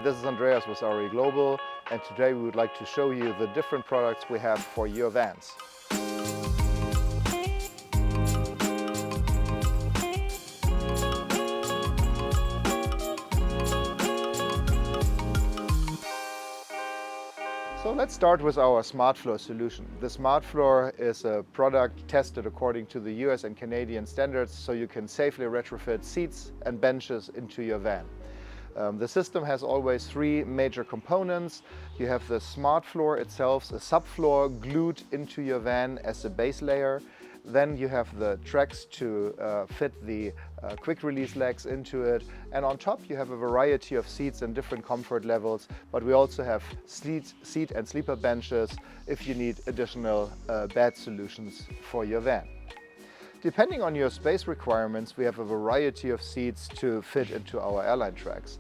This is Andreas with RRE Global, and today we would like to show you the different products we have for your vans. So let's start with our SmartFloor solution. The SmartFloor is a product tested according to the US and Canadian standards, so you can safely retrofit seats and benches into your van. The system has always three major components. You have the SmartFloor itself, a subfloor glued into your van as a base layer. Then you have the tracks to fit the quick release legs into it. And on top you have a variety of seats and different comfort levels, but we also have seat and sleeper benches if you need additional bed solutions for your van. Depending on your space requirements, we have a variety of seats to fit into our airline tracks.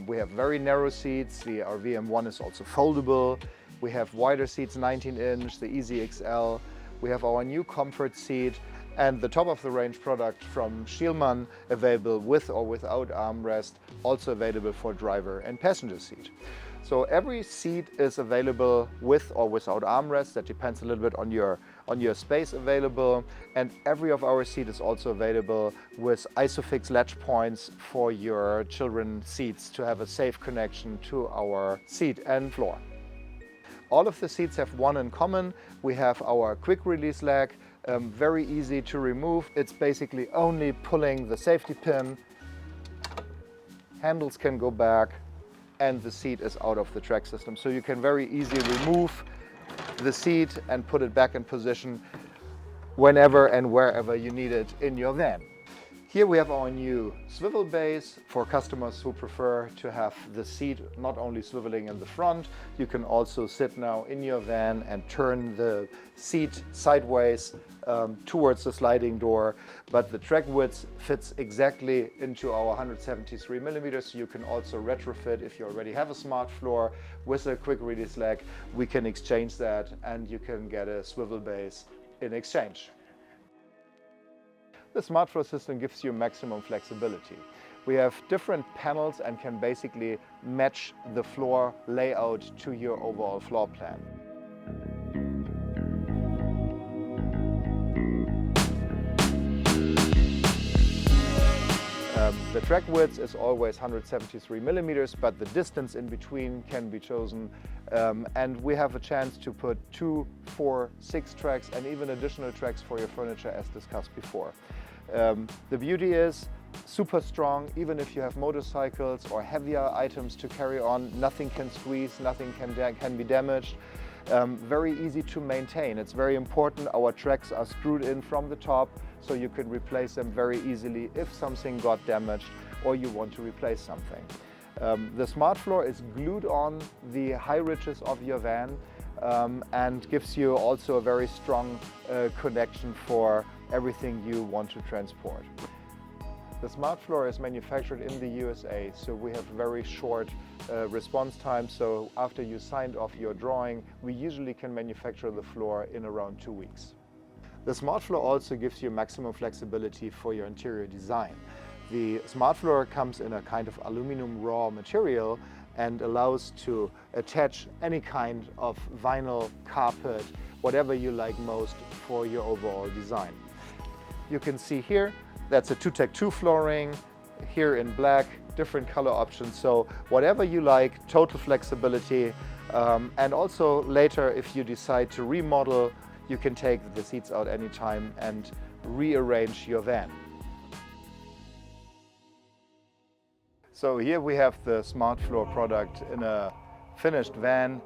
We have very narrow seats. The VM1 is also foldable. We have wider seats, 19-inch, the Easy XL. We have our new comfort seat and the top-of-the-range product from Schlieren, available with or without armrest, also available for driver and passenger seat. So every seat is available with or without armrest. That depends a little bit on your space available. And every of our seat is also available with ISOFIX latch points for your children's seats to have a safe connection to our seat and floor. All of the seats have one in common. We have our quick release leg, very easy to remove. It's basically only pulling the safety pin. Handles can go back and the seat is out of the track system. So you can very easily remove the seat and put it back in position whenever and wherever you need it in your van. Here we have our new swivel base for customers who prefer to have the seat not only swiveling in the front. You can also sit now in your van and turn the seat sideways towards the sliding door. But the track width fits exactly into our 173 millimeters. So you can also retrofit if you already have a SmartFloor with a quick release leg. We can exchange that and you can get a swivel base in exchange. The SmartFloor system gives you maximum flexibility. We have different panels and can basically match the floor layout to your overall floor plan. The track width is always 173 millimeters, but the distance in between can be chosen. And we have a chance to put 2, 4, 6 tracks and even additional tracks for your furniture as discussed before. The beauty is super strong. Even if you have motorcycles or heavier items to carry on, nothing can squeeze, nothing can be damaged. Very easy to maintain. It's very important. Our tracks are screwed in from the top, so you can replace them very easily if something got damaged or you want to replace something. The SmartFloor is glued on the high ridges of your van and gives you also a very strong connection for everything you want to transport. The SmartFloor is manufactured in the USA, so we have very short response time. So after you signed off your drawing, we usually can manufacture the floor in around 2 weeks. The SmartFloor also gives you maximum flexibility for your interior design. The SmartFloor comes in a kind of aluminum raw material and allows to attach any kind of vinyl, carpet, whatever you like most for your overall design. You can see here, that's a 2-Tech-2 flooring, here in black, different color options. So whatever you like, total flexibility. And also later, if you decide to remodel, you can take the seats out anytime and rearrange your van. So here we have the SmartFloor product in a finished van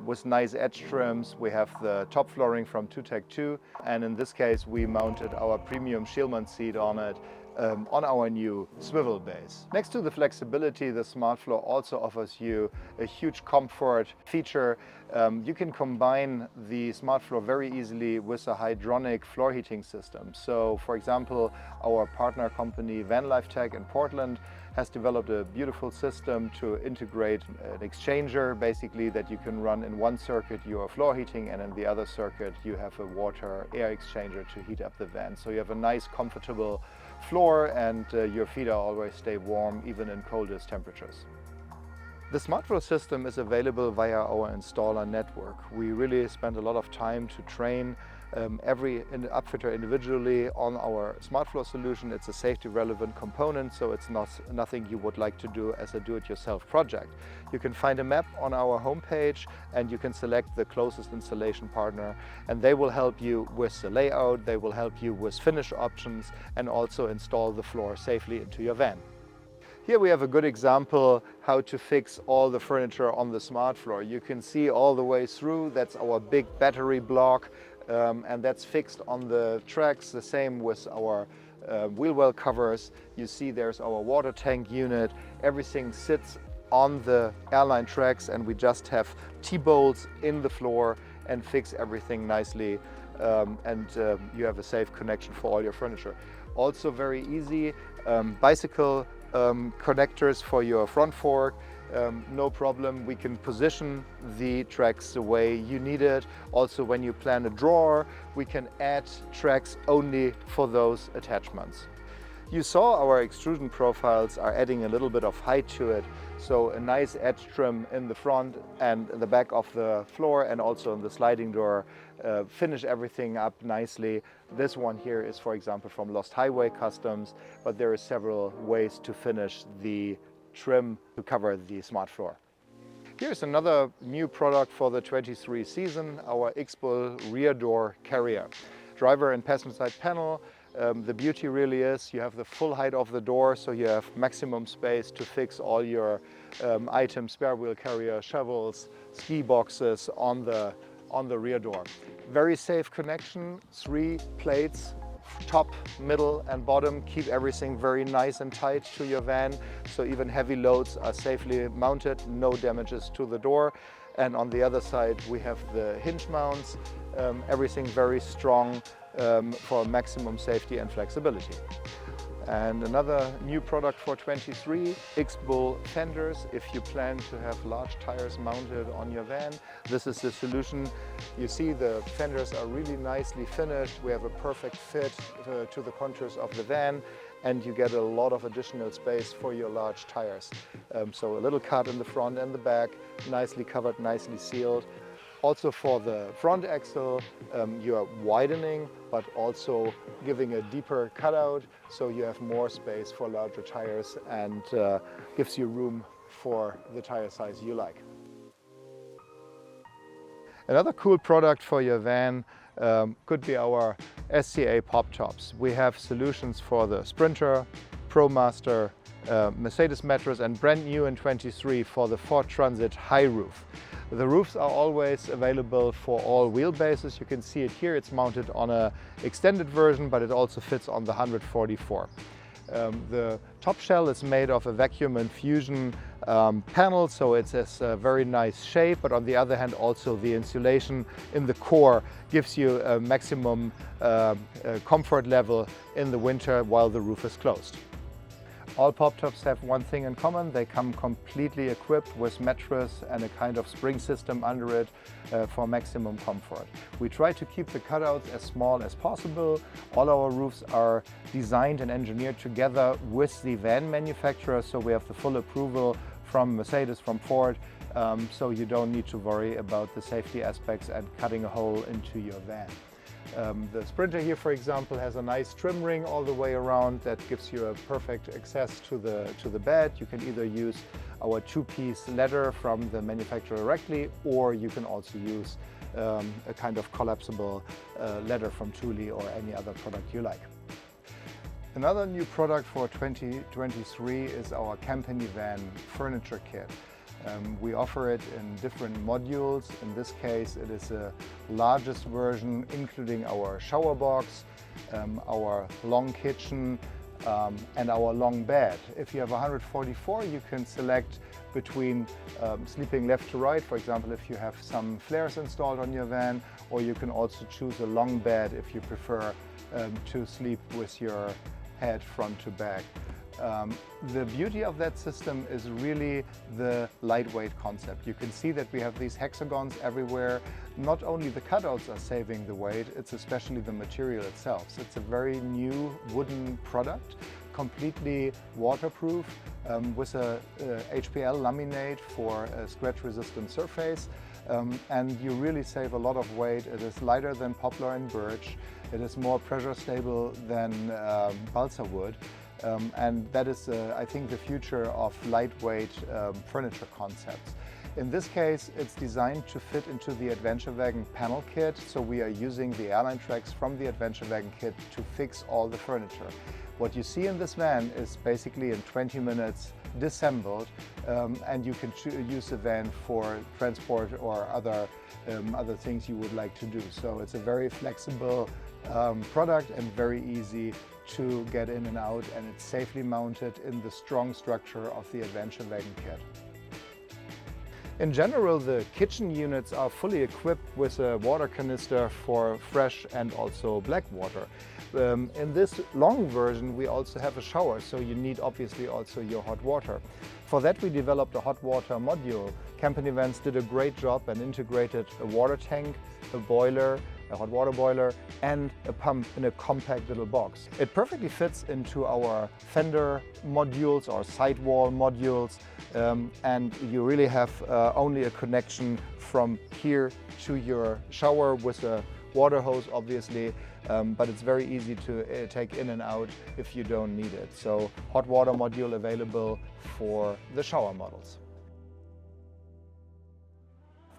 with nice edge trims. We have the top flooring from 2-Tech-2, and in this case we mounted our premium Schlieren seat on it on our new swivel base. Next to the flexibility, the SmartFloor also offers you a huge comfort feature. You can combine the SmartFloor very easily with a hydronic floor heating system. So for example, our partner company Van Life Tech in Portland has developed a beautiful system to integrate an exchanger, basically, that you can run in one circuit your floor heating, and in the other circuit you have a water air exchanger to heat up the van. So you have a nice comfortable floor and your feet are always stay warm even in coldest temperatures. The SmartFloor system is available via our installer network. We really spend a lot of time to train every upfitter individually on our SmartFloor solution. It's a safety relevant component, so it's nothing you would like to do as a do-it-yourself project. You can find a map on our homepage and you can select the closest installation partner, and they will help you with the layout, they will help you with finish options, and also install the floor safely into your van. Here we have a good example how to fix all the furniture on the SmartFloor. You can see all the way through, that's our big battery block, and that's fixed on the tracks. The same with our wheel well covers. You see there's our water tank unit. Everything sits on the airline tracks, and we just have T-bolts in the floor and fix everything nicely, and you have a safe connection for all your furniture. Also very easy, bicycle connectors for your front fork, no problem. We can position the tracks the way you need it. Also, when you plan a drawer, we can add tracks only for those attachments. You saw our extrusion profiles are adding a little bit of height to it, so a nice edge trim in the front and the back of the floor, and also in the sliding door, finish everything up nicely. This one here is, for example, from Lost Highway Customs, but there are several ways to finish the trim to cover the SmartFloor. Here's another new product for the 23 season, our Expo rear door carrier. Driver and passenger side panel. The beauty really is you have the full height of the door, so you have maximum space to fix all your items, spare wheel carrier, shovels, ski boxes on the rear door. Very safe connection, 3 plates, top, middle and bottom, keep everything very nice and tight to your van, so even heavy loads are safely mounted, no damages to the door. And on the other side we have the hinge mounts, everything very strong for maximum safety and flexibility. And another new product for 23, Expo Fenders. If you plan to have large tires mounted on your van, this is the solution. You see the fenders are really nicely finished. We have a perfect fit to the contours of the van, and you get a lot of additional space for your large tires. So a little cut in the front and the back, nicely covered, nicely sealed. Also for the front axle, you are widening, but also giving a deeper cutout, so you have more space for larger tires and gives you room for the tire size you like. Another cool product for your van could be our SCA Pop tops. We have solutions for the Sprinter, ProMaster, Mercedes Metros, and brand new in 23 for the Ford Transit high roof. The roofs are always available for all wheelbases. You can see it here. It's mounted on an extended version, but it also fits on the 144. The top shell is made of a vacuum infusion panel, so it has a very nice shape, but on the other hand also the insulation in the core gives you a maximum comfort level in the winter while the roof is closed. All pop tops have one thing in common: they come completely equipped with mattress and a kind of spring system under it for maximum comfort. We try to keep the cutouts as small as possible. All our roofs are designed and engineered together with the van manufacturer, so we have the full approval from Mercedes, from Ford, so you don't need to worry about the safety aspects and cutting a hole into your van. The Sprinter here, for example, has a nice trim ring all the way around that gives you a perfect access to the bed. You can either use our 2-piece ladder from the manufacturer directly, or you can also use a kind of collapsible ladder from Thule or any other product you like. Another new product for 2023 is our company van furniture kit. We offer it in different modules. In this case, it is the largest version, including our shower box, our long kitchen, and our long bed. If you have 144, you can select between sleeping left to right, for example, if you have some flares installed on your van, or you can also choose a long bed if you prefer to sleep with your head front to back. The beauty of that system is really the lightweight concept. You can see that we have these hexagons everywhere. Not only the cutouts are saving the weight, it's especially the material itself. So it's a very new wooden product completely waterproof with a HPL laminate for a scratch-resistant surface. And you really save a lot of weight. It is lighter than poplar and birch. It is more pressure stable than balsa wood. And that is, I think, the future of lightweight furniture concepts. In this case, it's designed to fit into the Adventure Wagon panel kit, so we are using the airline tracks from the Adventure Wagon kit to fix all the furniture. What you see in this van is basically in 20 minutes disassembled, and you can use the van for transport or other things you would like to do. So it's a very flexible product and very easy to get in and out, and it's safely mounted in the strong structure of the Adventure Wagon kit. In general, the kitchen units are fully equipped with a water canister for fresh and also black water. In this long version, we also have a shower, so you need obviously also your hot water. For that, we developed a hot water module. Company Vans did a great job and integrated a water tank, a boiler, a hot water boiler, and a pump in a compact little box. It perfectly fits into our fender modules or sidewall modules, and you really have only a connection from here to your shower with a water hose, obviously, but it's very easy to take in and out if you don't need it. So hot water module available for the shower models.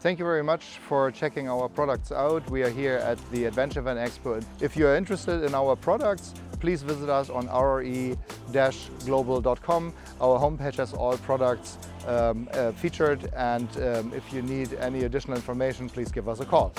Thank you very much for checking our products out. We are here at the Adventure Van Expo. If you are interested in our products, please visit us on RRE-global.com. Our homepage has all products featured, and if you need any additional information, please give us a call.